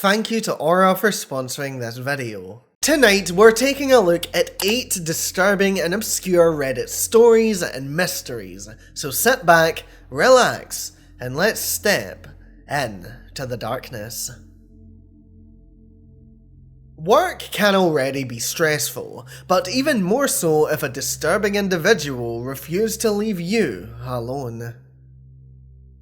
Thank you to Aura for sponsoring this video. Tonight, we're taking a look at 8 disturbing and obscure Reddit stories and mysteries, so sit back, relax, and let's step into the darkness. Work can already be stressful, but even more so if a disturbing individual refused to leave you alone.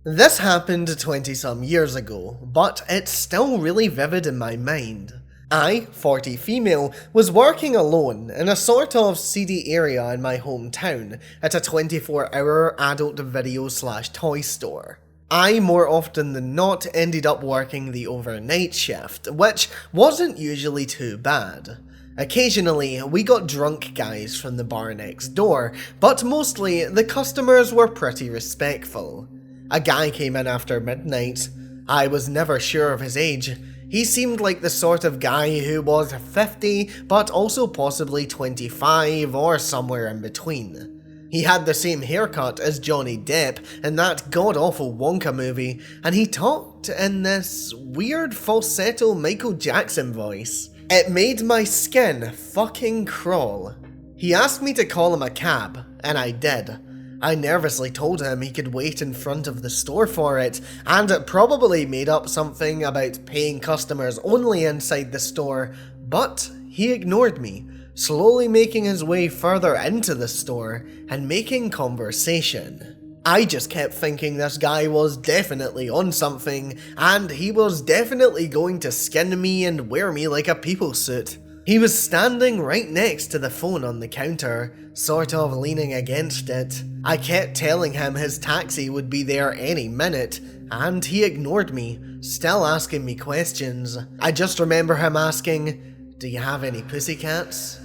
This happened 20-some years ago, but it's still really vivid in my mind. I, 40 female, was working alone in a sort of seedy area in my hometown at a 24-hour adult video/toy store. I, more often than not, ended up working the overnight shift, which wasn't usually too bad. Occasionally, we got drunk guys from the bar next door, but mostly the customers were pretty respectful. A guy came in after midnight. I was never sure of his age. He seemed like the sort of guy who was 50, but also possibly 25 or somewhere in between. He had the same haircut as Johnny Depp in that god-awful Wonka movie, and he talked in this weird falsetto Michael Jackson voice. It made my skin fucking crawl. He asked me to call him a cab, and I did. I nervously told him he could wait in front of the store for it, and it probably made up something about paying customers only inside the store, but he ignored me, slowly making his way further into the store and making conversation. I just kept thinking this guy was definitely on something, and he was definitely going to skin me and wear me like a people suit. He was standing right next to the phone on the counter, sort of leaning against it. I kept telling him his taxi would be there any minute, and he ignored me, still asking me questions. I just remember him asking, "Do you have any pussycats?"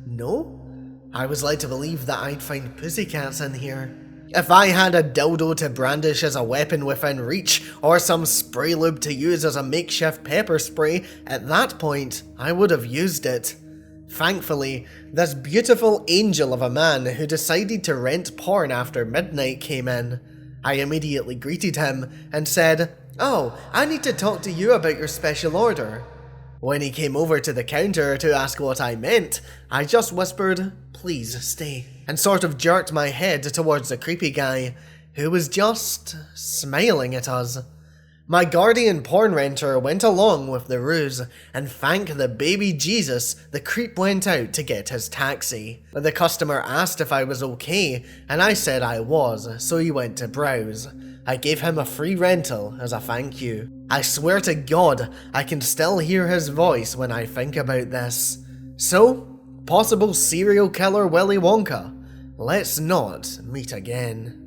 No? I was led to believe that I'd find pussycats in here. If I had a dildo to brandish as a weapon within reach, or some spray lube to use as a makeshift pepper spray, at that point, I would have used it. Thankfully, this beautiful angel of a man who decided to rent porn after midnight came in. I immediately greeted him and said, "Oh, I need to talk to you about your special order." When he came over to the counter to ask what I meant, I just whispered, "Please stay," and sort of jerked my head towards the creepy guy, who was just smiling at us. My guardian porn renter went along with the ruse, and thank the baby Jesus, the creep went out to get his taxi. The customer asked if I was okay, and I said I was, so he went to browse. I gave him a free rental as a thank you. I swear to God, I can still hear his voice when I think about this. So, possible serial killer Willy Wonka, let's not meet again.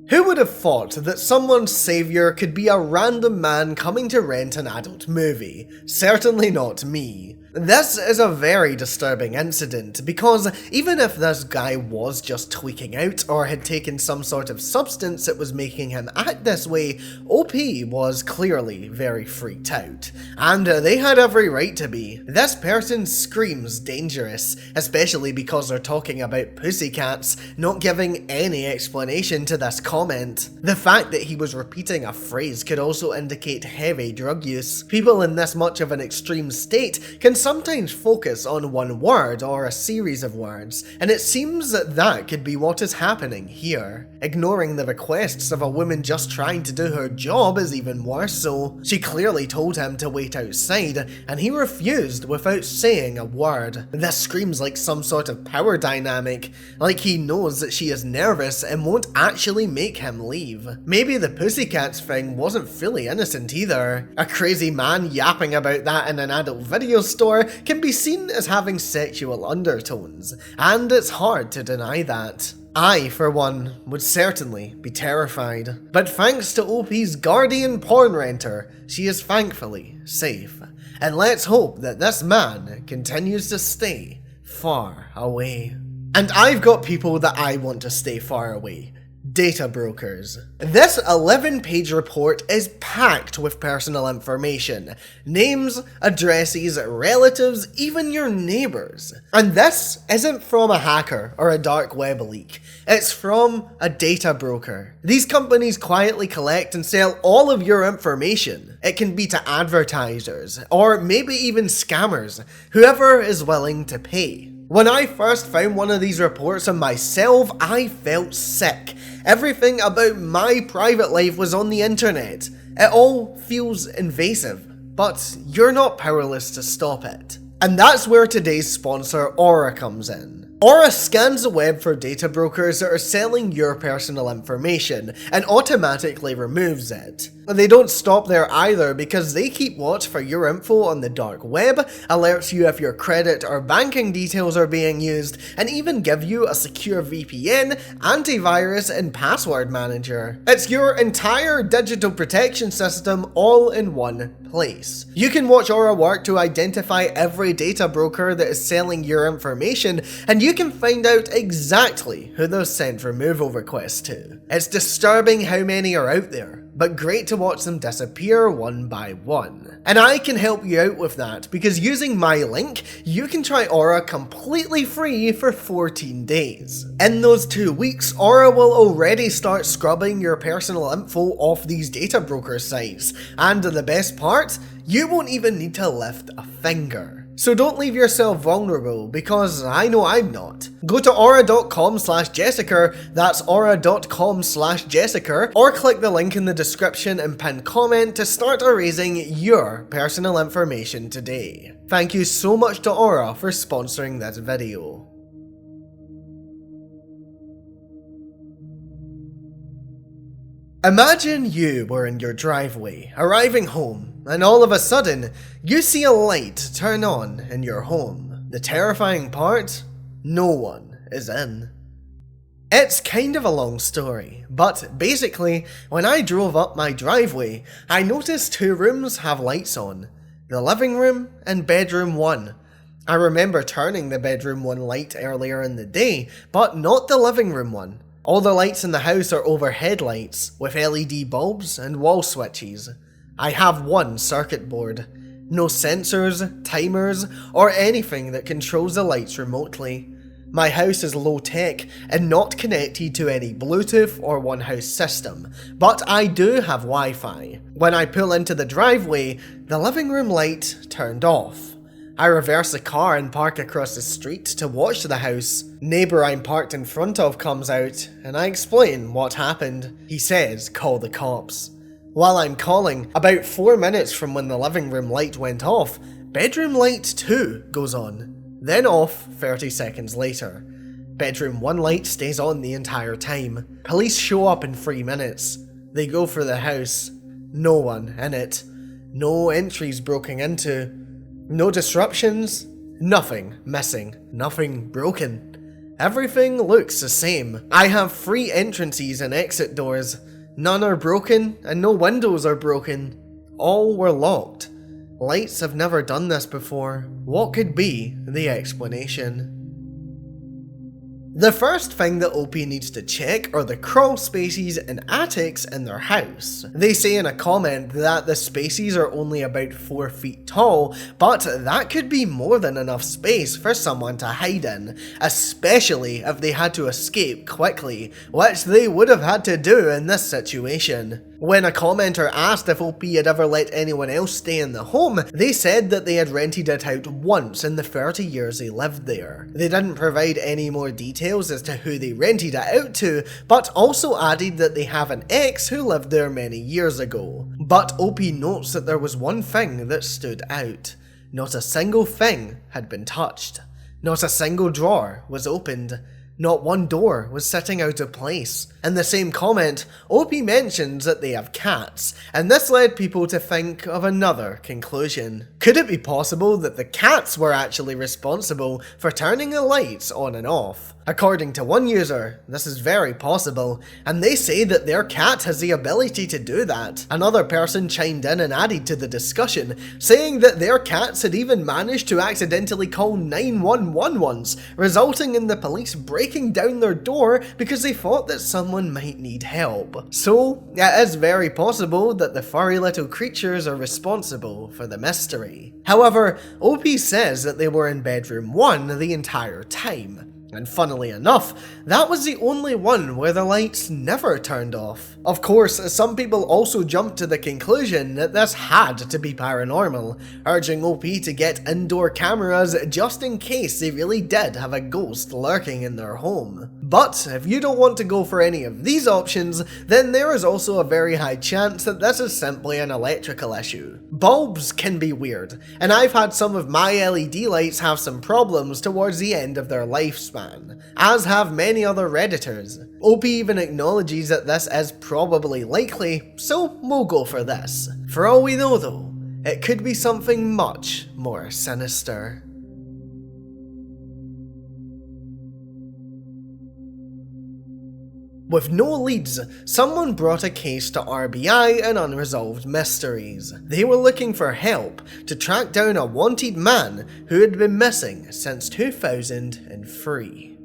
Who would have thought that someone's saviour could be a random man coming to rent an adult movie? Certainly not me. This is a very disturbing incident because even if this guy was just tweaking out or had taken some sort of substance that was making him act this way, OP was clearly very freaked out. And they had every right to be. This person screams dangerous, especially because they're talking about pussycats, not giving any explanation to this comment. The fact that he was repeating a phrase could also indicate heavy drug use. People in this much of an extreme state can sometimes focus on one word or a series of words, and it seems that that could be what is happening here. Ignoring the requests of a woman just trying to do her job is even worse so. She clearly told him to wait outside, and he refused without saying a word. This screams like some sort of power dynamic, like he knows that she is nervous and won't actually make him leave. Maybe the pussycats thing wasn't fully innocent either. A crazy man yapping about that in an adult video store can be seen as having sexual undertones, and it's hard to deny that. I, for one, would certainly be terrified, but thanks to OP's guardian porn renter, she is thankfully safe. And let's hope that this man continues to stay far away. And I've got people that I want to stay far away. Data brokers. This 11-page report is packed with personal information. Names, addresses, relatives, even your neighbours. And this isn't from a hacker or a dark web leak. It's from a data broker. These companies quietly collect and sell all of your information. It can be to advertisers, or maybe even scammers, whoever is willing to pay. When I first found one of these reports on myself, I felt sick. Everything about my private life was on the internet. It all feels invasive, but you're not powerless to stop it. And that's where today's sponsor, Aura, comes in. Aura scans the web for data brokers that are selling your personal information and automatically removes it. They don't stop there either, because they keep watch for your info on the dark web, alerts you if your credit or banking details are being used, and even give you a secure VPN, antivirus, and password manager. It's your entire digital protection system all in one place. You can watch Aura work to identify every data broker that is selling your information, and you can find out exactly who they've sent removal requests to. It's disturbing how many are out there, but great to watch them disappear one by one. And I can help you out with that, because using my link, you can try Aura completely free for 14 days. In those 2 weeks, Aura will already start scrubbing your personal info off these data broker sites, and the best part, you won't even need to lift a finger. So don't leave yourself vulnerable, because I know I'm not. Go to aura.com/Jessicur, that's aura.com/Jessicur, or click the link in the description and pinned comment to start erasing your personal information today. Thank you so much to Aura for sponsoring this video. Imagine you were in your driveway, arriving home, and all of a sudden, you see a light turn on in your home. The terrifying part? No one is in. It's kind of a long story, but basically, when I drove up my driveway, I noticed 2 rooms have lights on. The living room and bedroom 1. I remember turning the bedroom 1 light earlier in the day, but not the living room one. All the lights in the house are overhead lights, with LED bulbs and wall switches. I have 1 circuit board. No sensors, timers, or anything that controls the lights remotely. My house is low tech and not connected to any Bluetooth or One House system, but I do have Wi-Fi. When I pull into the driveway, the living room light turned off. I reverse the car and park across the street to watch the house. Neighbour I'm parked in front of comes out, and I explain what happened. He says, call the cops. While I'm calling, about 4 minutes from when the living room light went off, bedroom light 2 goes on, then off 30 seconds later. Bedroom 1 light stays on the entire time. Police show up in 3 minutes. They go through the house. No one in it. No entries broken into. No disruptions, nothing missing, nothing broken. Everything looks the same. I have 3 entrances and exit doors. None are broken and no windows are broken. All were locked. Lights have never done this before. What could be the explanation? The first thing that OP needs to check are the crawl spaces and attics in their house. They say in a comment that the spaces are only about 4 feet tall, but that could be more than enough space for someone to hide in, especially if they had to escape quickly, which they would have had to do in this situation. When a commenter asked if OP had ever let anyone else stay in the home, they said that they had rented it out once in the 30 years they lived there. They didn't provide any more details as to who they rented it out to, but also added that they have an ex who lived there many years ago. But OP notes that there was one thing that stood out. Not a single thing had been touched. Not a single drawer was opened. Not one door was sitting out of place. In the same comment, OP mentions that they have cats, and this led people to think of another conclusion. Could it be possible that the cats were actually responsible for turning the lights on and off? According to one user, this is very possible, and they say that their cat has the ability to do that. Another person chimed in and added to the discussion, saying that their cats had even managed to accidentally call 911 once, resulting in the police breaking down their door because they thought that someone someone might need help. So, it is very possible that the furry little creatures are responsible for the mystery. However, OP says that they were in bedroom 1 the entire time. And funnily enough, that was the only one where the lights never turned off. Of course, some people also jumped to the conclusion that this had to be paranormal, urging OP to get indoor cameras just in case they really did have a ghost lurking in their home. But if you don't want to go for any of these options, then there is also a very high chance that this is simply an electrical issue. Bulbs can be weird, and I've had some of my LED lights have some problems towards the end of their lifespan, as have many other Redditors. OP even acknowledges that this is probably likely, so we'll go for this. For all we know though, it could be something much more sinister. With no leads, someone brought a case to RBI in Unresolved Mysteries. They were looking for help to track down a wanted man who had been missing since 2003.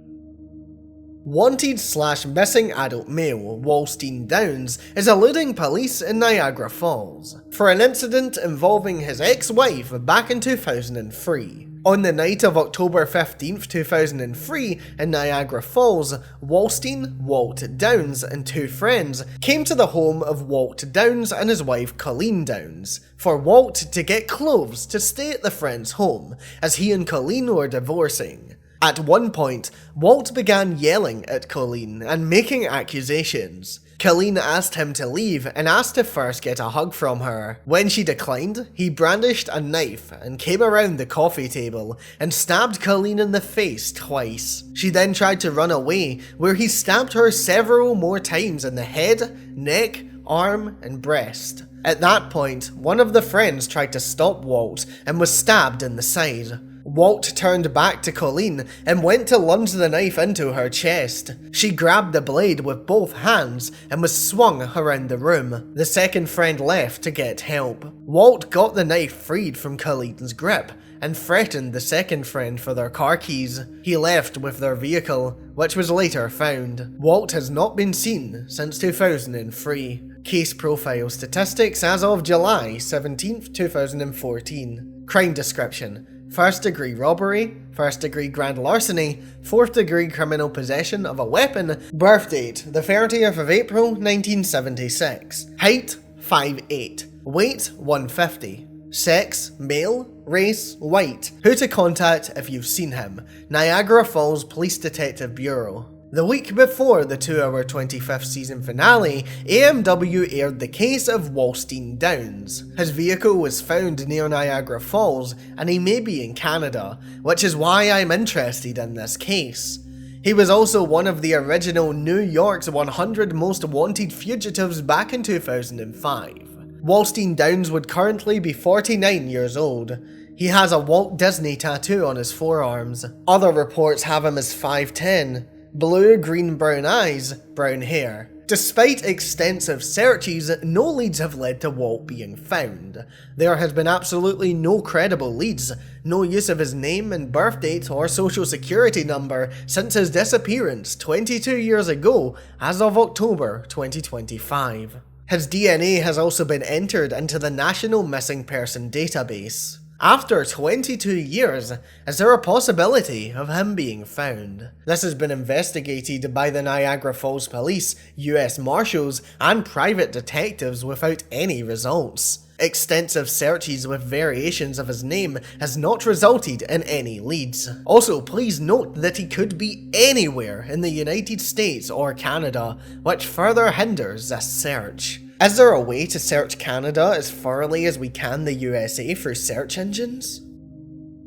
Wanted/missing adult male Wallstein Downs is eluding police in Niagara Falls for an incident involving his ex-wife back in 2003. On the night of October 15th, 2003, in Niagara Falls, Wallstein, Walt Downs, and 2 friends came to the home of Walt Downs and his wife Colleen Downs for Walt to get clothes to stay at the friend's home, as he and Colleen were divorcing. At one point, Walt began yelling at Colleen and making accusations. Colleen asked him to leave and asked to first get a hug from her. When she declined, he brandished a knife and came around the coffee table and stabbed Colleen in the face twice. She then tried to run away, where he stabbed her several more times in the head, neck, arm, and breast. At that point, one of the friends tried to stop Walt and was stabbed in the side. Walt turned back to Colleen and went to lunge the knife into her chest. She grabbed the blade with both hands and was swung around the room. The second friend left to get help. Walt got the knife freed from Colleen's grip and threatened the second friend for their car keys. He left with their vehicle, which was later found. Walt has not been seen since 2003. Case profile statistics as of July 17th, 2014. Crime description: first degree robbery, first degree grand larceny, fourth degree criminal possession of a weapon. Birth date: the 30th of April 1976. Height: 5'8". Weight: 150. Sex: male. Race: white. Who to contact if you've seen him: Niagara Falls Police Detective Bureau. The week before the 2-hour 25th season finale, HiI'mWonder aired the case of Wallstein Downs. His vehicle was found near Niagara Falls, and he may be in Canada, which is why I'm interested in this case. He was also one of the original New York's 100 Most Wanted Fugitives back in 2005. Wallstein Downs would currently be 49 years old. He has a Walt Disney tattoo on his forearms. Other reports have him as 5'10", blue, green, brown eyes, brown hair. Despite extensive searches, no leads have led to Walt being found. There has been absolutely no credible leads, no use of his name and birth date or social security number since his disappearance 22 years ago as of October 2025. His DNA has also been entered into the National Missing Person Database. After 22 years, is there a possibility of him being found? This has been investigated by the Niagara Falls Police, US Marshals, and private detectives without any results. Extensive searches with variations of his name has not resulted in any leads. Also, please note that he could be anywhere in the United States or Canada, which further hinders this search. Is there a way to search Canada as thoroughly as we can the USA through search engines?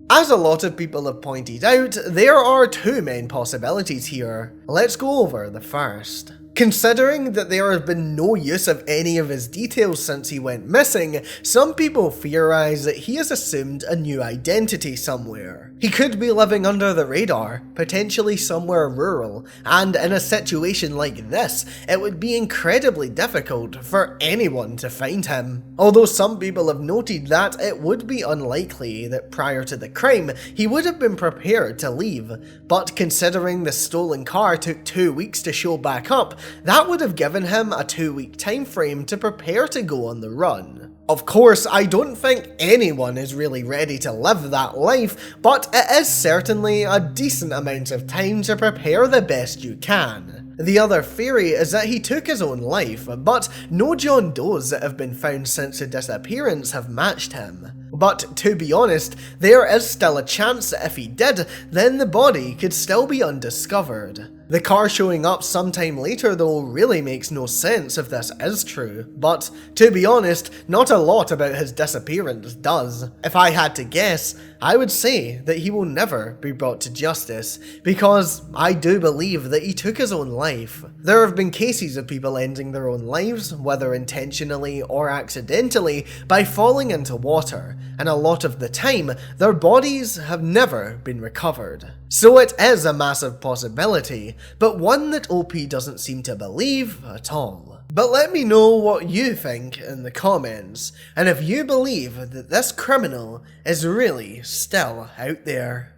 As a lot of people have pointed out, there are 2 main possibilities here. Let's go over the first. Considering that there has been no use of any of his details since he went missing, some people theorize that he has assumed a new identity somewhere. He could be living under the radar, potentially somewhere rural, and in a situation like this, it would be incredibly difficult for anyone to find him. Although some people have noted that it would be unlikely that prior to the crime, he would have been prepared to leave, but considering the stolen car took 2 weeks to show back up, that would have given him a 2-week time frame to prepare to go on the run. Of course, I don't think anyone is really ready to live that life, but it is certainly a decent amount of time to prepare the best you can. The other theory is that he took his own life, but no John Does that have been found since the disappearance have matched him. But to be honest, there is still a chance that if he did, then the body could still be undiscovered. The car showing up sometime later though really makes no sense if this is true, but to be honest, not a lot about his disappearance does. If I had to guess, I would say that he will never be brought to justice, because I do believe that he took his own life. There have been cases of people ending their own lives, whether intentionally or accidentally, by falling into water, and a lot of the time, their bodies have never been recovered. So it is a massive possibility, but one that OP doesn't seem to believe at all. But let me know what you think in the comments, and if you believe that this criminal is really still out there.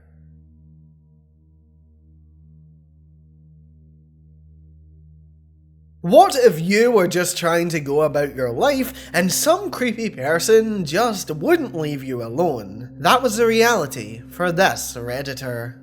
What if you were just trying to go about your life and some creepy person just wouldn't leave you alone? That was the reality for this Redditor.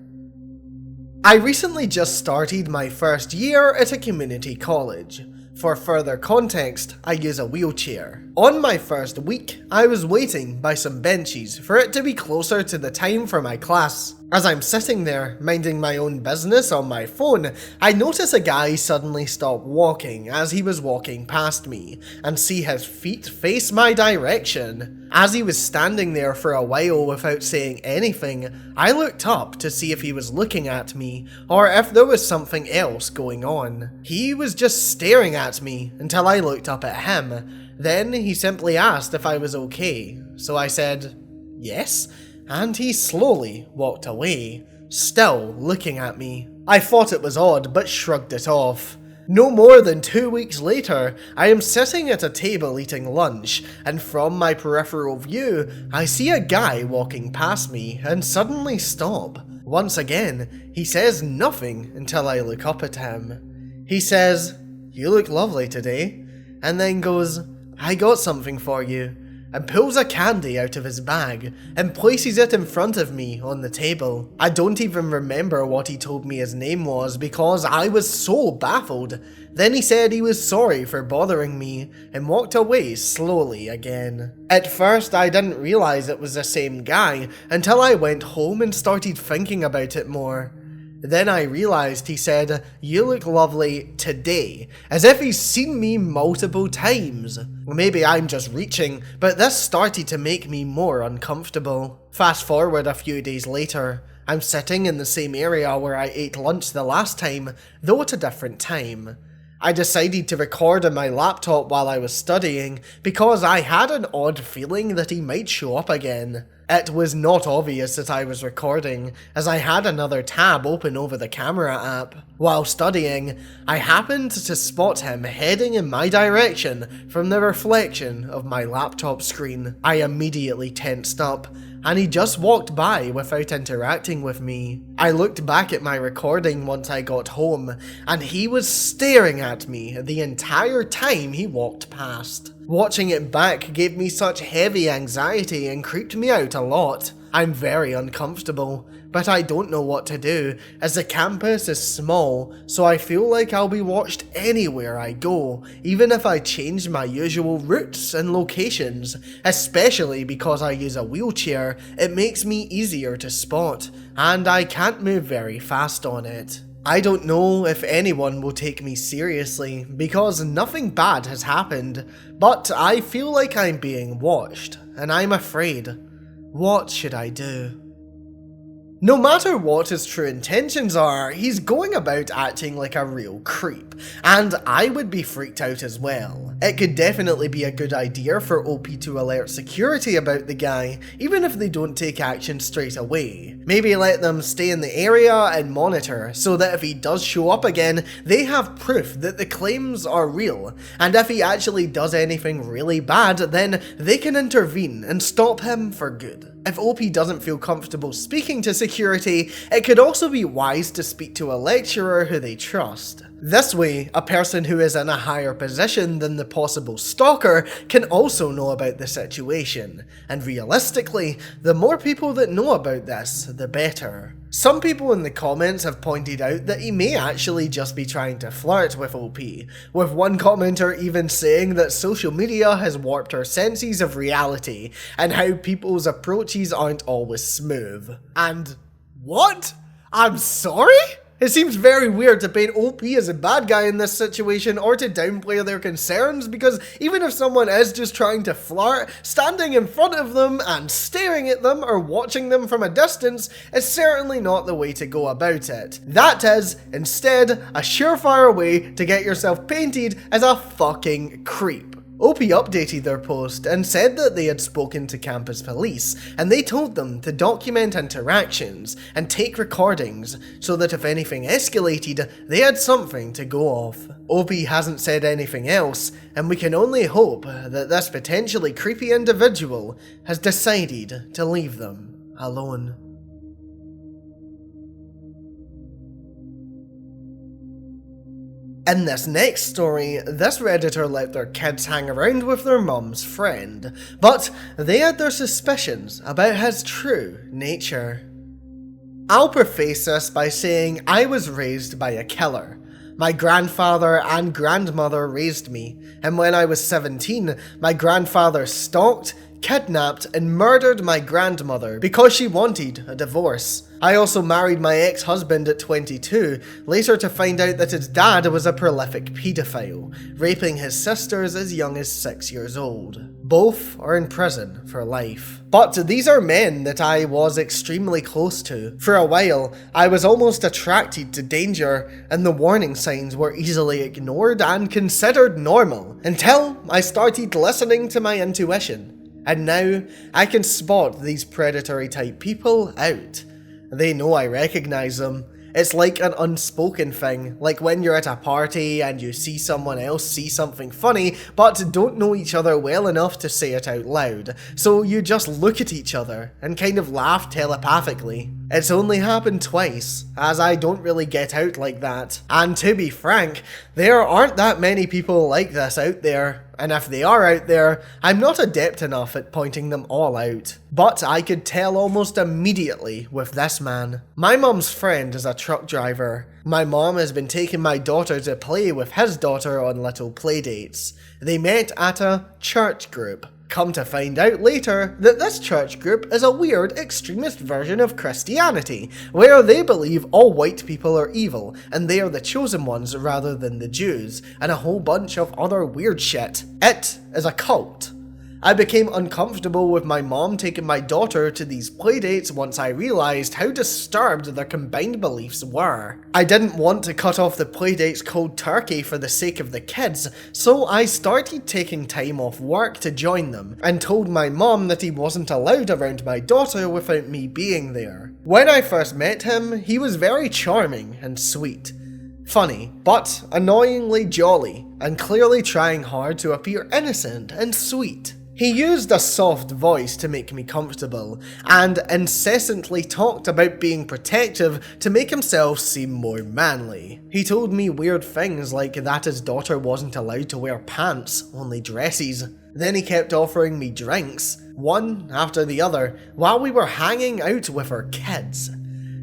I recently just started my first year at a community college. For further context, I use a wheelchair. On my first week, I was waiting by some benches for it to be closer to the time for my class. As I'm sitting there, minding my own business on my phone, I notice a guy suddenly stop walking as he was walking past me, and see his feet face my direction. As he was standing there for a while without saying anything, I looked up to see if he was looking at me, or if there was something else going on. He was just staring at me until I looked up at him. Then he simply asked if I was okay, so I said, yes, and he slowly walked away, still looking at me. I thought it was odd, but shrugged it off. No more than 2 weeks later, I am sitting at a table eating lunch, and from my peripheral view, I see a guy walking past me and suddenly stop. Once again, he says nothing until I look up at him. He says, "You look lovely today," and then goes, "I got something for you," and pulls a candy out of his bag and places it in front of me on the table. I don't even remember what he told me his name was because I was so baffled. Then he said he was sorry for bothering me and walked away slowly again. At first I didn't realize it was the same guy until I went home and started thinking about it more. Then I realized he said, "You look lovely today," as if he's seen me multiple times. Maybe I'm just reaching, but this started to make me more uncomfortable. Fast forward a few days later, I'm sitting in the same area where I ate lunch the last time, though at a different time. I decided to record on my laptop while I was studying because I had an odd feeling that he might show up again. It was not obvious that I was recording, as I had another tab open over the camera app. While studying, I happened to spot him heading in my direction from the reflection of my laptop screen. I immediately tensed up, and he just walked by without interacting with me. I looked back at my recording once I got home, and he was staring at me the entire time he walked past. Watching it back gave me such heavy anxiety and creeped me out a lot. I'm very uncomfortable, but I don't know what to do, as the campus is small, so I feel like I'll be watched anywhere I go, even if I change my usual routes and locations. Especially because I use a wheelchair, it makes me easier to spot, and I can't move very fast on it. I don't know if anyone will take me seriously, because nothing bad has happened, but I feel like I'm being watched, and I'm afraid. What should I do? No matter what his true intentions are, he's going about acting like a real creep, and I would be freaked out as well. It could definitely be a good idea for OP to alert security about the guy, even if they don't take action straight away. Maybe let them stay in the area and monitor, so that if he does show up again, they have proof that the claims are real, and if he actually does anything really bad, then they can intervene and stop him for good. If OP doesn't feel comfortable speaking to security, it could also be wise to speak to a lecturer who they trust. This way, a person who is in a higher position than the possible stalker can also know about the situation, and realistically, the more people that know about this, the better. Some people in the comments have pointed out that he may actually just be trying to flirt with OP, with one commenter even saying that social media has warped our senses of reality, and how people's approaches aren't always smooth. And what? I'm sorry? It seems very weird to paint OP as a bad guy in this situation or to downplay their concerns, because even if someone is just trying to flirt, standing in front of them and staring at them or watching them from a distance is certainly not the way to go about it. That is, instead, a surefire way to get yourself painted as a fucking creep. OP updated their post and said that they had spoken to campus police and they told them to document interactions and take recordings so that if anything escalated, they had something to go off. OP hasn't said anything else, and we can only hope that this potentially creepy individual has decided to leave them alone. In this next story, this Redditor let their kids hang around with their mum's friend, but they had their suspicions about his true nature. I'll preface this by saying I was raised by a killer. My grandfather and grandmother raised me, and when I was 17, my grandfather stalked, kidnapped, and murdered my grandmother because she wanted a divorce. I also married my ex-husband at 22, later to find out that his dad was a prolific paedophile, raping his sisters as young as 6 years old. Both are in prison for life. But these are men that I was extremely close to. For a while, I was almost attracted to danger, and the warning signs were easily ignored and considered normal, until I started listening to my intuition. And now, I can spot these predatory type people out. They know I recognize them. It's like an unspoken thing, like when you're at a party and you see someone else see something funny, but don't know each other well enough to say it out loud, so you just look at each other and kind of laugh telepathically. It's only happened twice, as I don't really get out like that. And to be frank, there aren't that many people like this out there. And if they are out there, I'm not adept enough at pointing them all out. But I could tell almost immediately with this man. My mum's friend is a truck driver. My mom has been taking my daughter to play with his daughter on little playdates. They met at a church group. Come to find out later that this church group is a weird extremist version of Christianity, where they believe all white people are evil and they are the chosen ones rather than the Jews, and a whole bunch of other weird shit. It is a cult. I became uncomfortable with my mom taking my daughter to these playdates once I realised how disturbed their combined beliefs were. I didn't want to cut off the playdates cold turkey for the sake of the kids, so I started taking time off work to join them, and told my mom that he wasn't allowed around my daughter without me being there. When I first met him, he was very charming and sweet. Funny, but annoyingly jolly, and clearly trying hard to appear innocent and sweet. He used a soft voice to make me comfortable, and incessantly talked about being protective to make himself seem more manly. He told me weird things like that his daughter wasn't allowed to wear pants, only dresses. Then he kept offering me drinks, one after the other, while we were hanging out with our kids.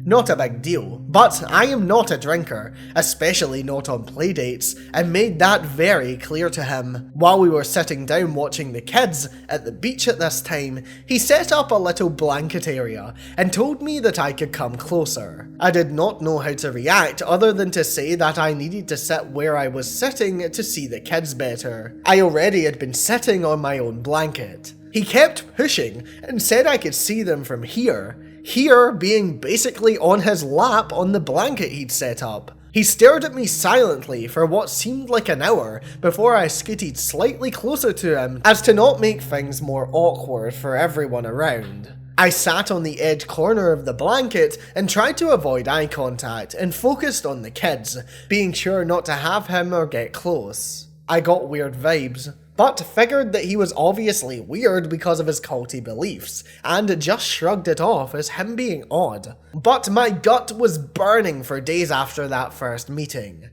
Not a big deal, but I am not a drinker, especially not on playdates, and made that very clear to him. While we were sitting down watching the kids at the beach at this time, he set up a little blanket area and told me that I could come closer. I did not know how to react other than to say that I needed to sit where I was sitting to see the kids better. I already had been sitting on my own blanket. He kept pushing and said I could see them from here. Here being basically on his lap on the blanket he'd set up. He stared at me silently for what seemed like an hour before I scooted slightly closer to him as to not make things more awkward for everyone around. I sat on the edge corner of the blanket and tried to avoid eye contact and focused on the kids, being sure not to have him or get close. I got weird vibes. but figured that he was obviously weird because of his culty beliefs, and just shrugged it off as him being odd. But my gut was burning for days after that first meeting.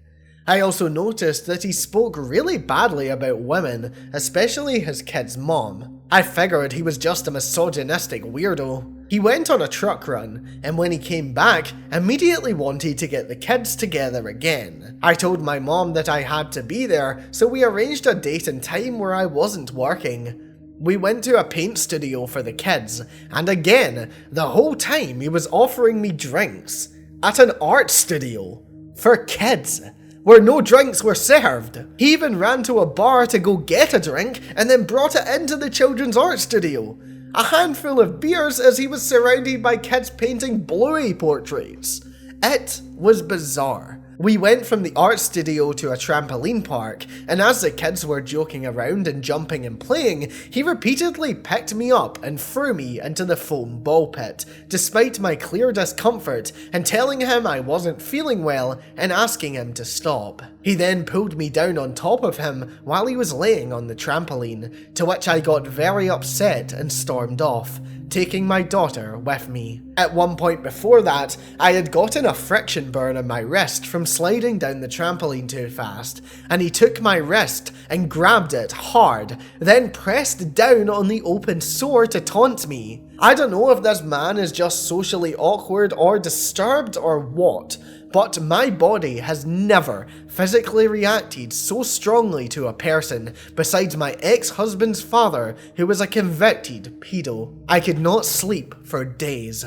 I also noticed that he spoke really badly about women, especially his kid's mom. I figured he was just a misogynistic weirdo. He went on a truck run, and when he came back, immediately wanted to get the kids together again. I told my mom that I had to be there, so we arranged a date and time where I wasn't working. We went to a paint studio for the kids, and again, the whole time he was offering me drinks. At an art studio. For kids. Where no drinks were served. He even ran to a bar to go get a drink and then brought it into the children's art studio. A handful of beers as he was surrounded by kids painting Bluey portraits. It was bizarre. We went from the art studio to a trampoline park, and as the kids were joking around and jumping and playing, he repeatedly picked me up and threw me into the foam ball pit, despite my clear discomfort, and telling him I wasn't feeling well and asking him to stop. He then pulled me down on top of him while he was laying on the trampoline, to which I got very upset and stormed off, taking my daughter with me. At one point before that, I had gotten a friction burn on my wrist from sliding down the trampoline too fast, and he took my wrist and grabbed it hard, then pressed down on the open sore to taunt me. I don't know if this man is just socially awkward or disturbed or what, but my body has never physically reacted so strongly to a person besides my ex-husband's father, who was a convicted pedo. I could not sleep for days.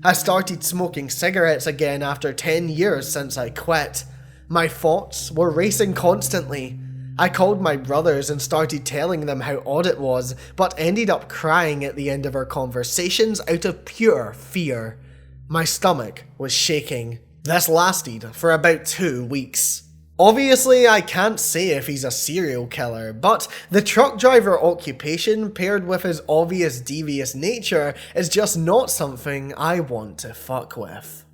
I started smoking cigarettes again after 10 years since I quit. My thoughts were racing constantly. I called my brothers and started telling them how odd it was, but ended up crying at the end of our conversations out of pure fear. My stomach was shaking. This lasted for about 2 weeks. Obviously, I can't say if he's a serial killer, but the truck driver occupation paired with his obvious devious nature is just not something I want to fuck with.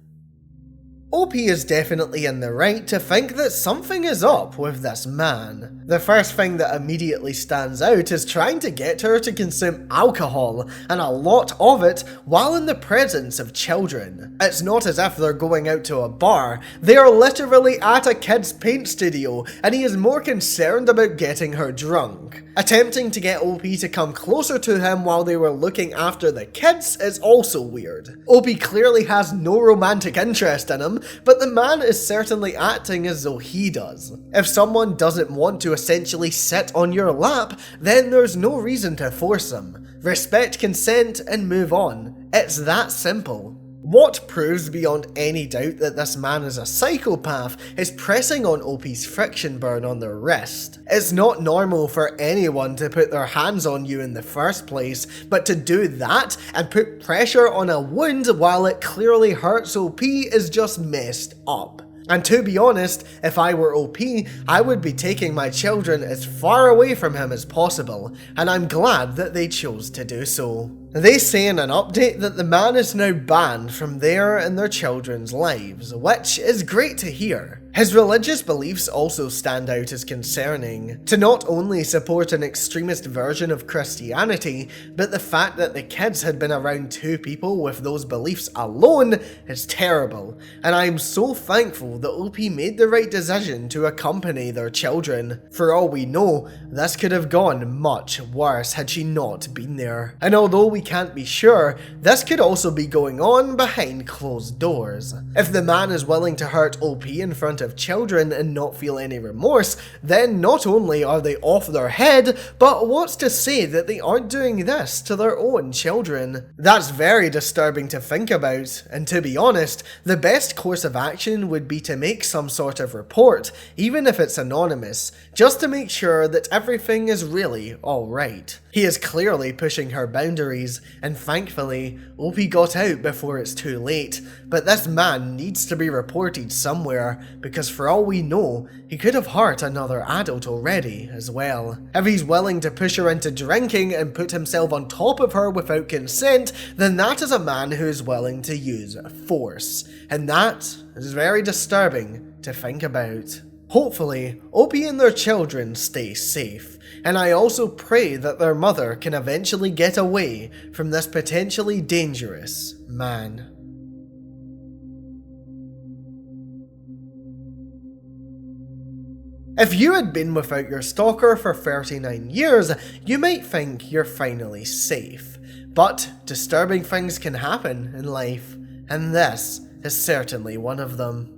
OP is definitely in the right to think that something is up with this man. The first thing that immediately stands out is trying to get her to consume alcohol, and a lot of it, while in the presence of children. It's not as if they're going out to a bar, they are literally at a kid's paint studio, and he is more concerned about getting her drunk. Attempting to get OP to come closer to him while they were looking after the kids is also weird. OP clearly has no romantic interest in him, but the man is certainly acting as though he does. If someone doesn't want to essentially sit on your lap, then there's no reason to force them. Respect consent and move on. It's that simple. What proves beyond any doubt that this man is a psychopath is pressing on OP's friction burn on their wrist. It's not normal for anyone to put their hands on you in the first place, but to do that and put pressure on a wound while it clearly hurts OP is just messed up. And to be honest, if I were OP, I would be taking my children as far away from him as possible, and I'm glad that they chose to do so. They say in an update that the man is now banned from their and their children's lives, which is great to hear. His religious beliefs also stand out as concerning. To not only support an extremist version of Christianity, but the fact that the kids had been around 2 people with those beliefs alone is terrible, and I am so thankful that OP made the right decision to accompany their children. For all we know, this could have gone much worse had she not been there. And although we can't be sure, this could also be going on behind closed doors. If the man is willing to hurt OP in front of children and not feel any remorse, then not only are they off their head, but what's to say that they aren't doing this to their own children? That's very disturbing to think about, and to be honest, the best course of action would be to make some sort of report, even if it's anonymous, just to make sure that everything is really alright. He is clearly pushing her boundaries, and thankfully, OP got out before it's too late, but this man needs to be reported somewhere, because for all we know, he could have hurt another adult already as well. If he's willing to push her into drinking and put himself on top of her without consent, then that is a man who is willing to use force, and that is very disturbing to think about. Hopefully, OP and their children stay safe, and I also pray that their mother can eventually get away from this potentially dangerous man. If you had been without your stalker for 39 years, you might think you're finally safe. But disturbing things can happen in life, and this is certainly one of them.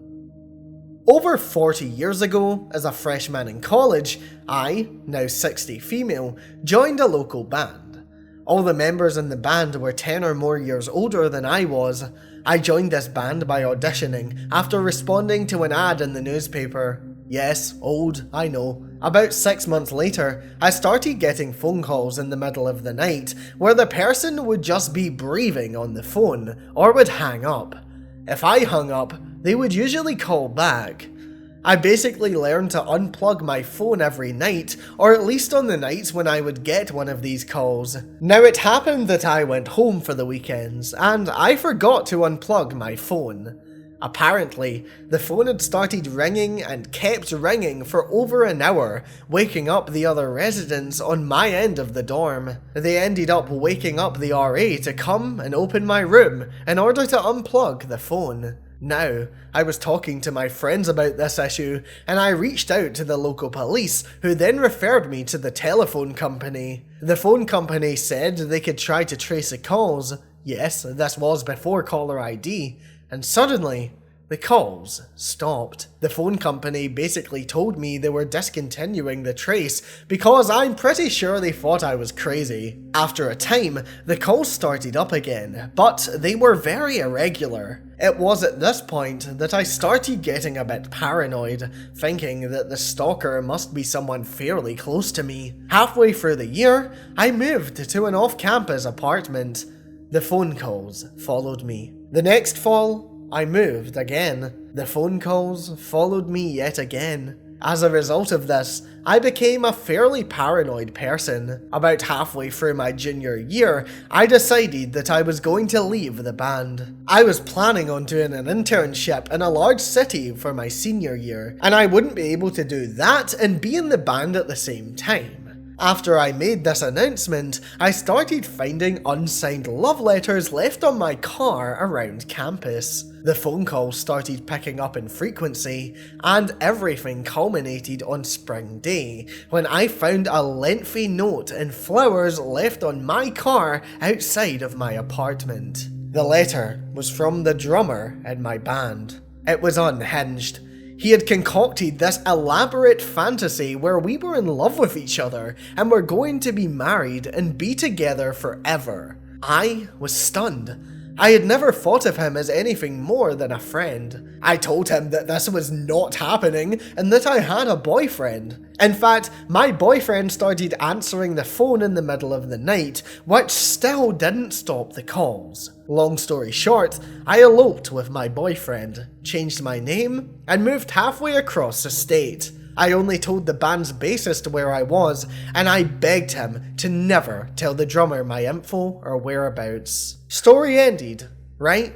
Over 40 years ago, as a freshman in college, I, now 60 female, joined a local band. All the members in the band were 10 or more years older than I was. I joined this band by auditioning after responding to an ad in the newspaper. Yes, old, I know. About 6 months later, I started getting phone calls in the middle of the night where the person would just be breathing on the phone or would hang up. If I hung up, they would usually call back. I basically learned to unplug my phone every night, or at least on the nights when I would get one of these calls. Now it happened that I went home for the weekends, and I forgot to unplug my phone. Apparently, the phone had started ringing and kept ringing for over an hour, waking up the other residents on my end of the dorm. They ended up waking up the RA to come and open my room in order to unplug the phone. Now, I was talking to my friends about this issue, and I reached out to the local police, who then referred me to the telephone company. The phone company said they could try to trace the calls. Yes, this was before caller ID. And suddenly, the calls stopped. The phone company basically told me they were discontinuing the trace because I'm pretty sure they thought I was crazy. After a time, the calls started up again, but they were very irregular. It was at this point that I started getting a bit paranoid, thinking that the stalker must be someone fairly close to me. Halfway through the year, I moved to an off-campus apartment. The phone calls followed me. The next fall, I moved again. The phone calls followed me yet again. As a result of this, I became a fairly paranoid person. About halfway through my junior year, I decided that I was going to leave the band. I was planning on doing an internship in a large city for my senior year, and I wouldn't be able to do that and be in the band at the same time. After I made this announcement, I started finding unsigned love letters left on my car around campus. The phone calls started picking up in frequency, and everything culminated on spring day, when I found a lengthy note and flowers left on my car outside of my apartment. The letter was from the drummer in my band. It was unhinged. He had concocted this elaborate fantasy where we were in love with each other and were going to be married and be together forever. I was stunned. I had never thought of him as anything more than a friend. I told him that this was not happening and that I had a boyfriend. In fact, my boyfriend started answering the phone in the middle of the night, which still didn't stop the calls. Long story short, I eloped with my boyfriend, changed my name, and moved halfway across the state. I only told the band's bassist where I was, and I begged him to never tell the drummer my info or whereabouts. Story ended, right?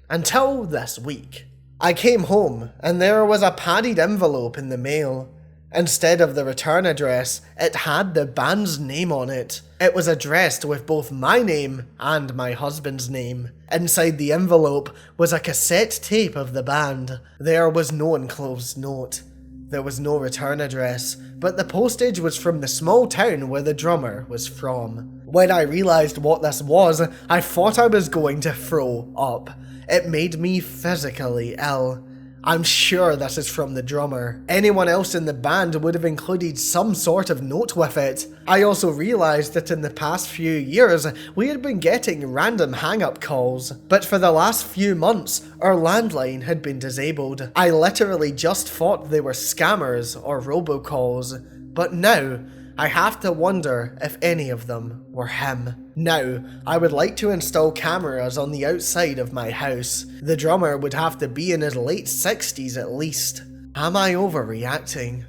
Until this week. I came home, and there was a padded envelope in the mail. Instead of the return address, it had the band's name on it. It was addressed with both my name and my husband's name. Inside the envelope was a cassette tape of the band. There was no enclosed note. There was no return address, but the postage was from the small town where the drummer was from. When I realised what this was, I thought I was going to throw up. It made me physically ill. I'm sure this is from the drummer. Anyone else in the band would have included some sort of note with it. I also realised that in the past few years, we had been getting random hang-up calls, but for the last few months, our landline had been disabled. I literally just thought they were scammers or robocalls, but now, I have to wonder if any of them were him. Now, I would like to install cameras on the outside of my house. The drummer would have to be in his late 60s at least. Am I overreacting?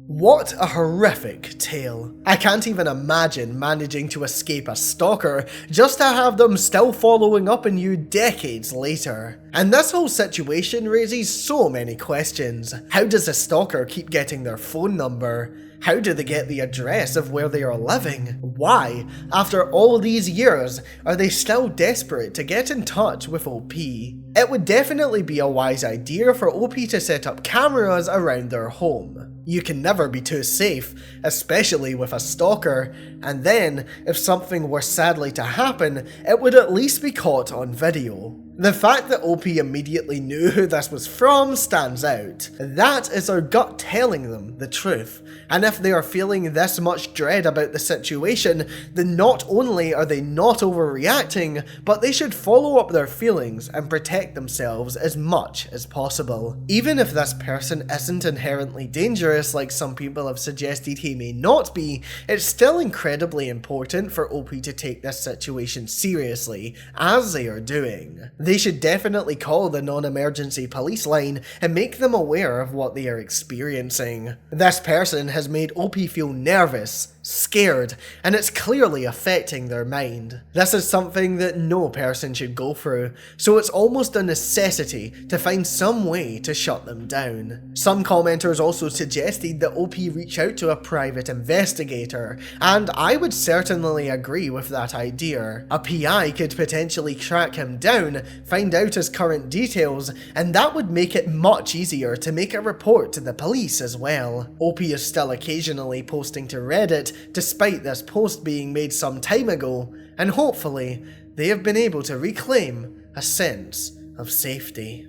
What a horrific tale. I can't even imagine managing to escape a stalker just to have them still following up on you decades later. And this whole situation raises so many questions. How does a stalker keep getting their phone number? How do they get the address of where they are living? Why, after all these years, are they still desperate to get in touch with OP? It would definitely be a wise idea for OP to set up cameras around their home. You can never be too safe, especially with a stalker, and then, if something were sadly to happen, it would at least be caught on video. The fact that OP immediately knew who this was from stands out. That is their gut telling them the truth. And if they are feeling this much dread about the situation, then not only are they not overreacting, but they should follow up their feelings and protect themselves as much as possible. Even if this person isn't inherently dangerous like some people have suggested he may not be, it's still incredibly important for OP to take this situation seriously, as they are doing. They should definitely call the non-emergency police line and make them aware of what they are experiencing. This person has made OP feel nervous, scared, and it's clearly affecting their mind. This is something that no person should go through, so it's almost a necessity to find some way to shut them down. Some commenters also suggested that OP reach out to a private investigator, and I would certainly agree with that idea. A PI could potentially track him down, find out his current details, and that would make it much easier to make a report to the police as well. OP is still occasionally posting to Reddit despite this post being made some time ago, and hopefully they have been able to reclaim a sense of safety.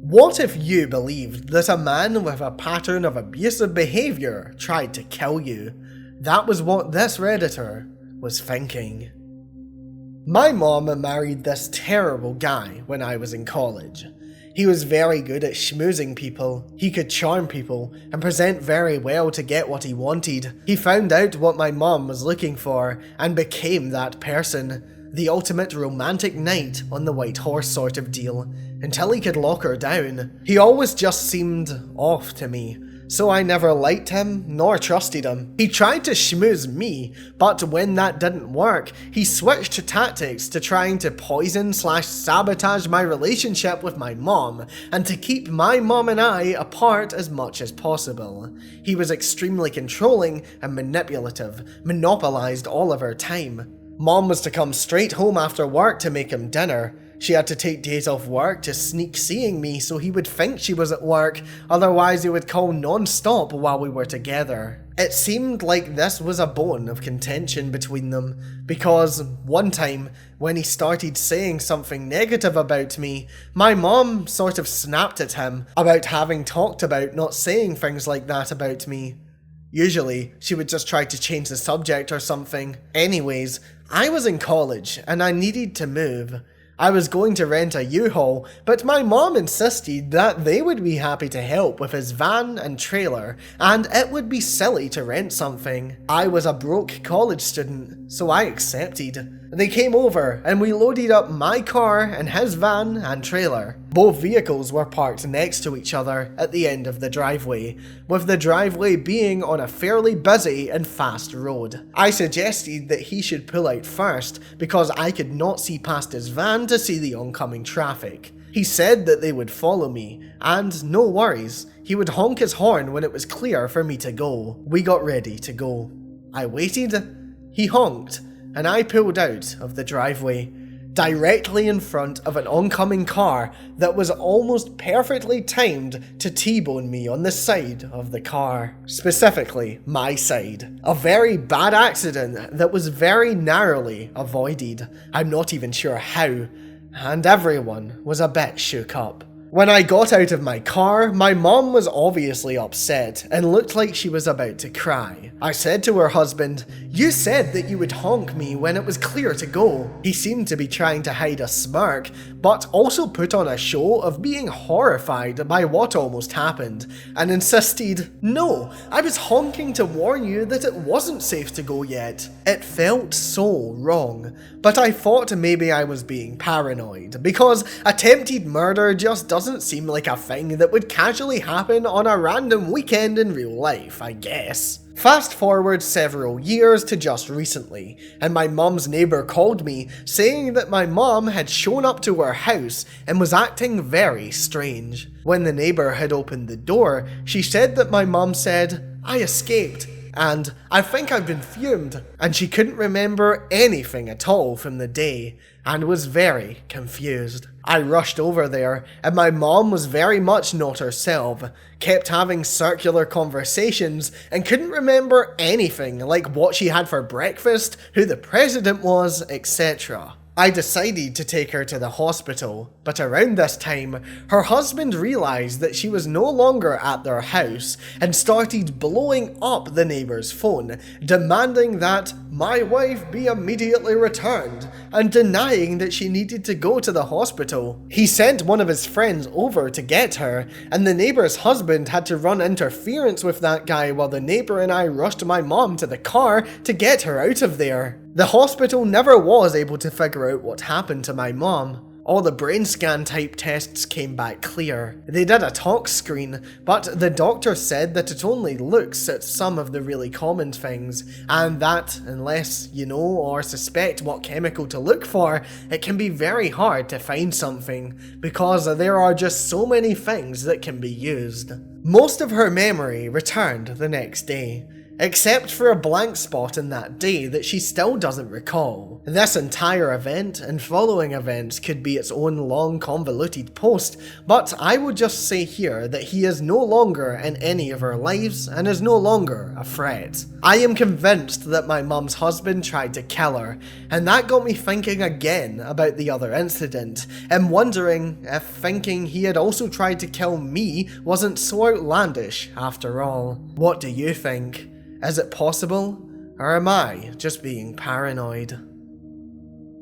What if you believed that a man with a pattern of abusive behaviour tried to kill you? That was what this Redditor was thinking. My mom married this terrible guy when I was in college. He was very good at schmoozing people, he could charm people, and present very well to get what he wanted. He found out what my mom was looking for, and became that person. The ultimate romantic knight on the white horse sort of deal, until he could lock her down. He always just seemed off to me, so I never liked him nor trusted him. He tried to schmooze me, but when that didn't work, he switched to tactics to trying to poison/sabotage my relationship with my mom, and to keep my mom and I apart as much as possible. He was extremely controlling and manipulative, monopolized all of our time. Mom was to come straight home after work to make him dinner. She had to take days off work to sneak seeing me so he would think she was at work, otherwise he would call non-stop while we were together. It seemed like this was a bone of contention between them, because one time, when he started saying something negative about me, my mom sort of snapped at him about having talked about not saying things like that about me. Usually, she would just try to change the subject or something. Anyways, I was in college and I needed to move. I was going to rent a U-Haul, but my mom insisted that they would be happy to help with his van and trailer, and it would be silly to rent something. I was a broke college student, so I accepted. They came over and we loaded up my car and his van and trailer. Both vehicles were parked next to each other at the end of the driveway, with the driveway being on a fairly busy and fast road. I suggested that he should pull out first because I could not see past his van to see the oncoming traffic. He said that they would follow me, and no worries, he would honk his horn when it was clear for me to go. We got ready to go. I waited, he honked, and I pulled out of the driveway, directly in front of an oncoming car that was almost perfectly timed to T-bone me on the side of the car. Specifically, my side. A very bad accident that was very narrowly avoided. I'm not even sure how, and everyone was a bit shook up. When I got out of my car, my mom was obviously upset and looked like she was about to cry. I said to her husband, "You said that you would honk me when it was clear to go." He seemed to be trying to hide a smirk, but also put on a show of being horrified by what almost happened, and insisted, "No, I was honking to warn you that it wasn't safe to go yet." It felt so wrong, but I thought maybe I was being paranoid, because attempted murder just doesn't seem like a thing that would casually happen on a random weekend in real life, I guess. Fast forward several years to just recently, and my mum's neighbour called me saying that my mum had shown up to her house and was acting very strange. When the neighbour had opened the door, she said that my mum said, "I escaped, and I think I've been fumed," and she couldn't remember anything at all from the day, and was very confused. I rushed over there, and my mom was very much not herself, kept having circular conversations, and couldn't remember anything like what she had for breakfast, who the president was, etc. I decided to take her to the hospital, but around this time, her husband realised that she was no longer at their house and started blowing up the neighbour's phone, demanding that my wife be immediately returned and denying that she needed to go to the hospital. He sent one of his friends over to get her, and the neighbour's husband had to run interference with that guy while the neighbour and I rushed my mom to the car to get her out of there. The hospital never was able to figure out what happened to my mom. All the brain scan type tests came back clear. They did a tox screen, but the doctor said that it only looks at some of the really common things, and that, unless you know or suspect what chemical to look for, it can be very hard to find something, because there are just so many things that can be used. Most of her memory returned the next day, except for a blank spot in that day that she still doesn't recall. This entire event and following events could be its own long convoluted post, but I would just say here that he is no longer in any of our lives and is no longer a threat. I am convinced that my mum's husband tried to kill her, and that got me thinking again about the other incident, and wondering if thinking he had also tried to kill me wasn't so outlandish after all. What do you think? Is it possible, or am I just being paranoid?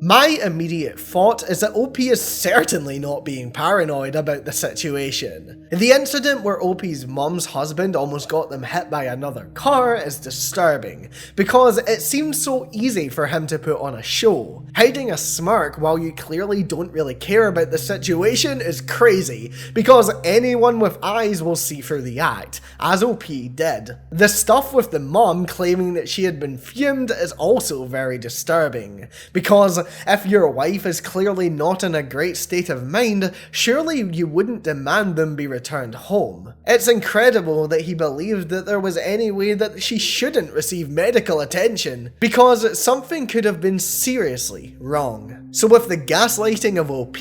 My immediate thought is that OP is certainly not being paranoid about the situation. The incident where OP's mum's husband almost got them hit by another car is disturbing, because it seems so easy for him to put on a show. Hiding a smirk while you clearly don't really care about the situation is crazy, because anyone with eyes will see through the act, as OP did. The stuff with the mum claiming that she had been fumed is also very disturbing, because if your wife is clearly not in a great state of mind, surely you wouldn't demand them be returned home. It's incredible that he believed that there was any way that she shouldn't receive medical attention, because something could have been seriously wrong. So with the gaslighting of OP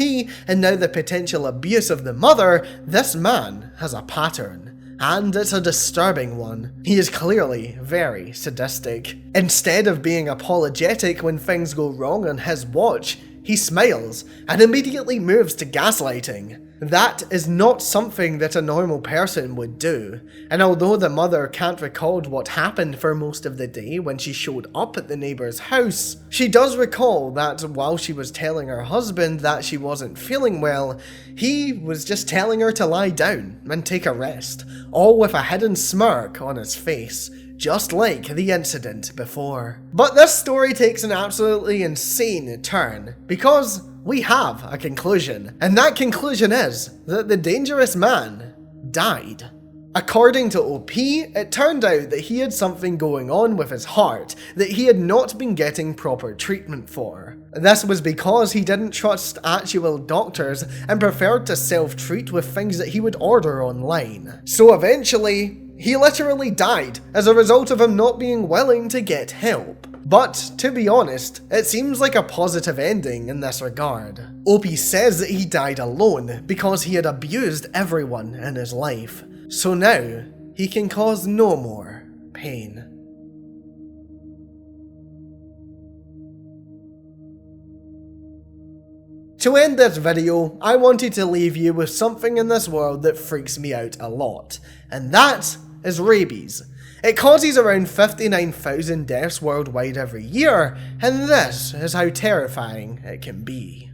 and now the potential abuse of the mother, this man has a pattern. And it's a disturbing one. He is clearly very sadistic. Instead of being apologetic when things go wrong on his watch, he smiles and immediately moves to gaslighting. That is not something that a normal person would do, and although the mother can't recall what happened for most of the day when she showed up at the neighbour's house, she does recall that while she was telling her husband that she wasn't feeling well, he was just telling her to lie down and take a rest, all with a hidden smirk on his face, just like the incident before. But this story takes an absolutely insane turn, because we have a conclusion, and that conclusion is that the dangerous man died. According to OP, it turned out that he had something going on with his heart that he had not been getting proper treatment for. This was because he didn't trust actual doctors and preferred to self-treat with things that he would order online. So eventually, he literally died as a result of him not being willing to get help. But, to be honest, it seems like a positive ending in this regard. OP says that he died alone because he had abused everyone in his life, so now he can cause no more pain. To end this video, I wanted to leave you with something in this world that freaks me out a lot, and that is rabies. It causes around 59,000 deaths worldwide every year, and this is how terrifying it can be.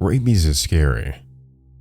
Rabies is scary.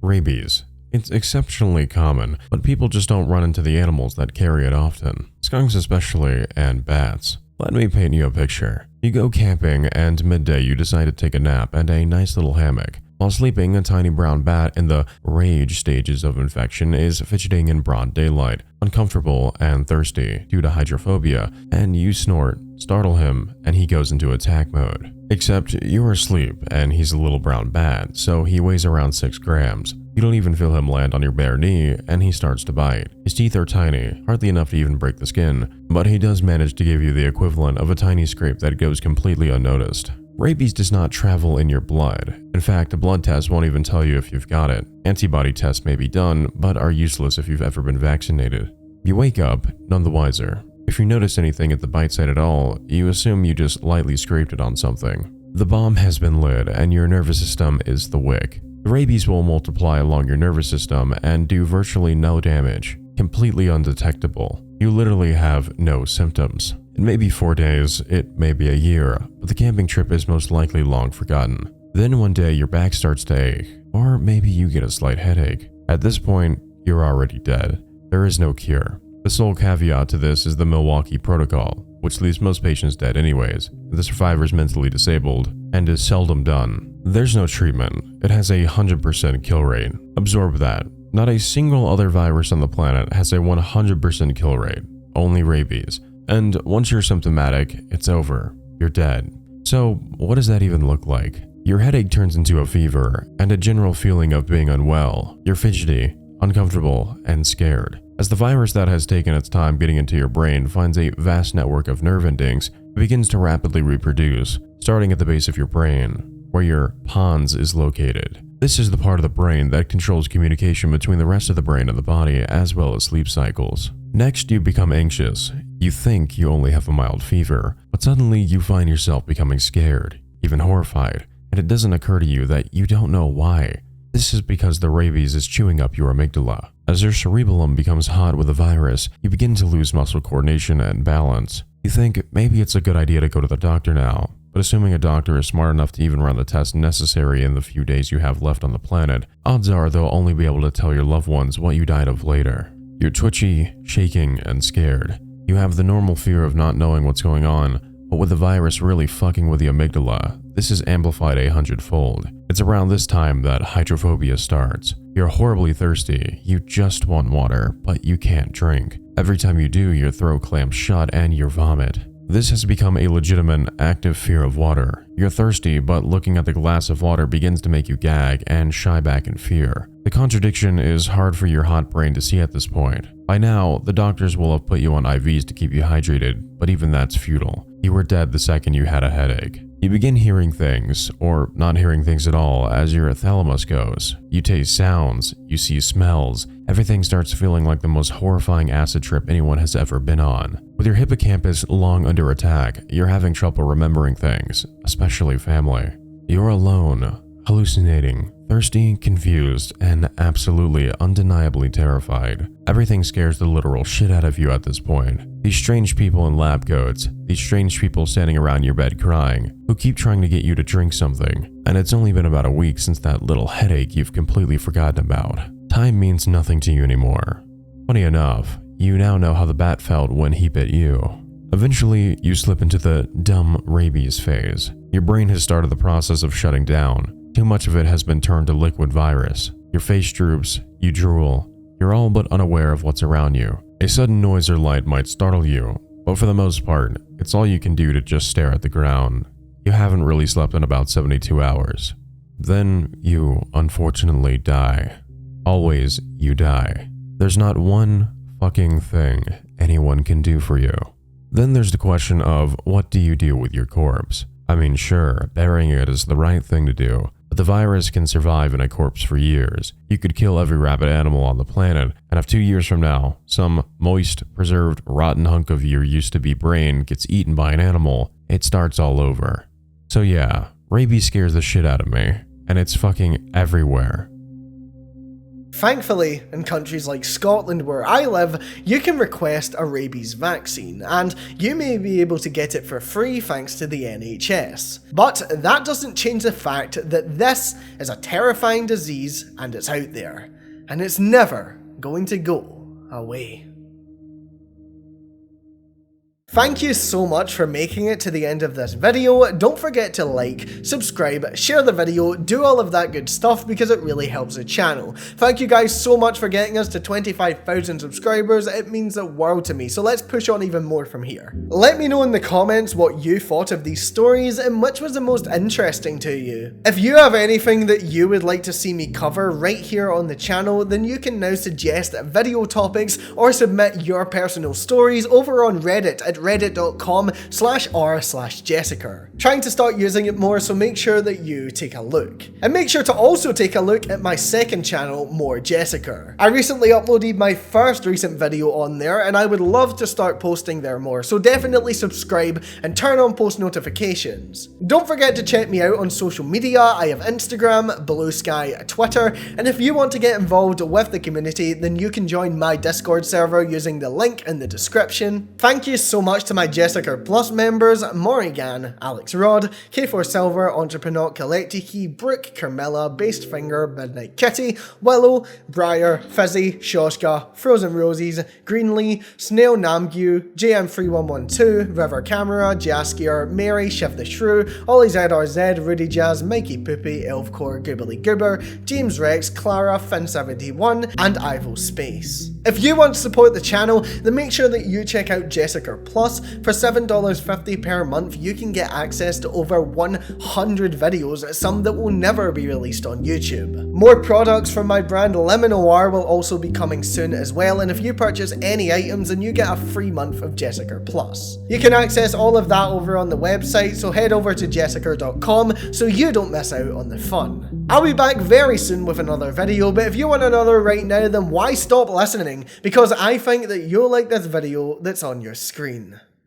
Rabies. It's exceptionally common, but people just don't run into the animals that carry it often. Skunks especially, and bats. Let me paint you a picture. You go camping, and midday you decide to take a nap and a nice little hammock. While sleeping, a tiny brown bat in the rage stages of infection is fidgeting in broad daylight, uncomfortable and thirsty due to hydrophobia, and you snort, startle him, and he goes into attack mode. Except you're asleep, and he's a little brown bat, so he weighs around 6 grams. You don't even feel him land on your bare knee, and he starts to bite. His teeth are tiny, hardly enough to even break the skin, but he does manage to give you the equivalent of a tiny scrape that goes completely unnoticed. Rabies does not travel in your blood. In fact, a blood test won't even tell you if you've got it. Antibody tests may be done, but are useless if you've ever been vaccinated. You wake up, none the wiser. If you notice anything at the bite site at all, you assume you just lightly scraped it on something. The bomb has been lit, and your nervous system is the wick. The rabies will multiply along your nervous system and do virtually no damage, completely undetectable. You literally have no symptoms. It may be 4 days, it may be a year, but the camping trip is most likely long forgotten. Then one day your back starts to ache, or maybe you get a slight headache. At this point, you're already dead. There is no cure. The sole caveat to this is the Milwaukee Protocol, which leaves most patients dead anyways, the survivors mentally disabled, and is seldom done. There's no treatment. It has a 100% kill rate. Absorb that. Not a single other virus on the planet has a 100% kill rate. Only rabies. And once you're symptomatic, it's over. You're dead. So what does that even look like? Your headache turns into a fever, and a general feeling of being unwell. You're fidgety, uncomfortable, and scared. As the virus that has taken its time getting into your brain finds a vast network of nerve endings, it begins to rapidly reproduce, starting at the base of your brain, where your pons is located. This is the part of the brain that controls communication between the rest of the brain and the body, as well as sleep cycles. Next, you become anxious. You think you only have a mild fever, but suddenly you find yourself becoming scared, even horrified, and it doesn't occur to you that you don't know why. This is because the rabies is chewing up your amygdala. As your cerebellum becomes hot with the virus, you begin to lose muscle coordination and balance. You think maybe it's a good idea to go to the doctor now, but assuming a doctor is smart enough to even run the tests necessary in the few days you have left on the planet, odds are they'll only be able to tell your loved ones what you died of later. You're twitchy, shaking, and scared. You have the normal fear of not knowing what's going on, but with the virus really fucking with the amygdala, this is amplified 100-fold. It's around this time that hydrophobia starts. You're horribly thirsty, you just want water, but you can't drink. Every time you do, your throat clamps shut and you vomit. This has become a legitimate, active fear of water. You're thirsty, but looking at the glass of water begins to make you gag and shy back in fear. The contradiction is hard for your hot brain to see at this point. By now, the doctors will have put you on IVs to keep you hydrated, but even that's futile. You were dead the second you had a headache. You begin hearing things, or not hearing things at all, as your thalamus goes. You taste sounds, you see smells. Everything starts feeling like the most horrifying acid trip anyone has ever been on. With your hippocampus long under attack, you're having trouble remembering things, especially family. You're alone, hallucinating, thirsty, confused, and absolutely undeniably terrified. Everything scares the literal shit out of you at this point. These strange people in lab coats, these strange people standing around your bed crying, who keep trying to get you to drink something, and it's only been about a week since that little headache you've completely forgotten about. Time means nothing to you anymore. Funny enough, you now know how the bat felt when he bit you. Eventually, you slip into the dumb rabies phase. Your brain has started the process of shutting down. Too much of it has been turned to liquid virus. Your face droops, you drool. You're all but unaware of what's around you. A sudden noise or light might startle you, but for the most part, it's all you can do to just stare at the ground. You haven't really slept in about 72 hours. Then you, unfortunately, die. Always, you die. There's not one fucking thing anyone can do for you. Then there's the question of, what do you do with your corpse? I mean, sure, burying it is the right thing to do, but the virus can survive in a corpse for years. You could kill every rabid animal on the planet, and if 2 years from now, some moist, preserved, rotten hunk of your used-to-be brain gets eaten by an animal, it starts all over. So yeah, rabies scares the shit out of me. and it's fucking everywhere. Thankfully, in countries like Scotland where I live, you can request a rabies vaccine, and you may be able to get it for free thanks to the NHS. But that doesn't change the fact that this is a terrifying disease and it's out there, and it's never going to go away. Thank you so much for making it to the end of this video. Don't forget to like, subscribe, share the video, do all of that good stuff because it really helps the channel. Thank you guys so much for getting us to 25,000 subscribers. It means the world to me, so let's push on even more from here. Let me know in the comments what you thought of these stories and which was the most interesting to you. If you have anything that you would like to see me cover right here on the channel, then you can now suggest video topics or submit your personal stories over on Reddit at reddit.com/r/Jessicur. Trying to start using it more, so make sure that you take a look. And make sure to also take a look at my second channel, More Jessicur. I recently uploaded my first recent video on there, and I would love to start posting there more, so definitely subscribe and turn on post notifications. Don't forget to check me out on social media. I have Instagram, Blue Sky, Twitter, and if you want to get involved with the community, then you can join my Discord server using the link in the description. Thank you so much to my Jessicur Plus members, Morrigan, Alex Rod, K4 Silver, Entrepreneur Collectiki, Brooke, Carmella, Based Finger, Midnight Kitty, Willow, Briar, Fizzy, Shoshka, Frozen Roses, Greenlee, Snail Namgu, JM3112, River Camera, Jaskier, Mary, Shift the Shrew, Ollie ZRZ, Rudy Jazz, Mikey Poopy, Elfcore, Goobly Goober, James Rex, Clara, Fin71, and Ivo Space. If you want to support the channel, then make sure that you check out Jessicur Plus. For $7.50 per month, you can get access to over 100 videos, some that will never be released on YouTube. More products from my brand Lemon Noir will also be coming soon as well, and if you purchase any items, then you get a free month of Jessicur Plus. You can access all of that over on the website, so head over to jessicur.com so you don't miss out on the fun. I'll be back very soon with another video, but if you want another right now, then why stop listening? Because I think that you'll like this video that's on your screen.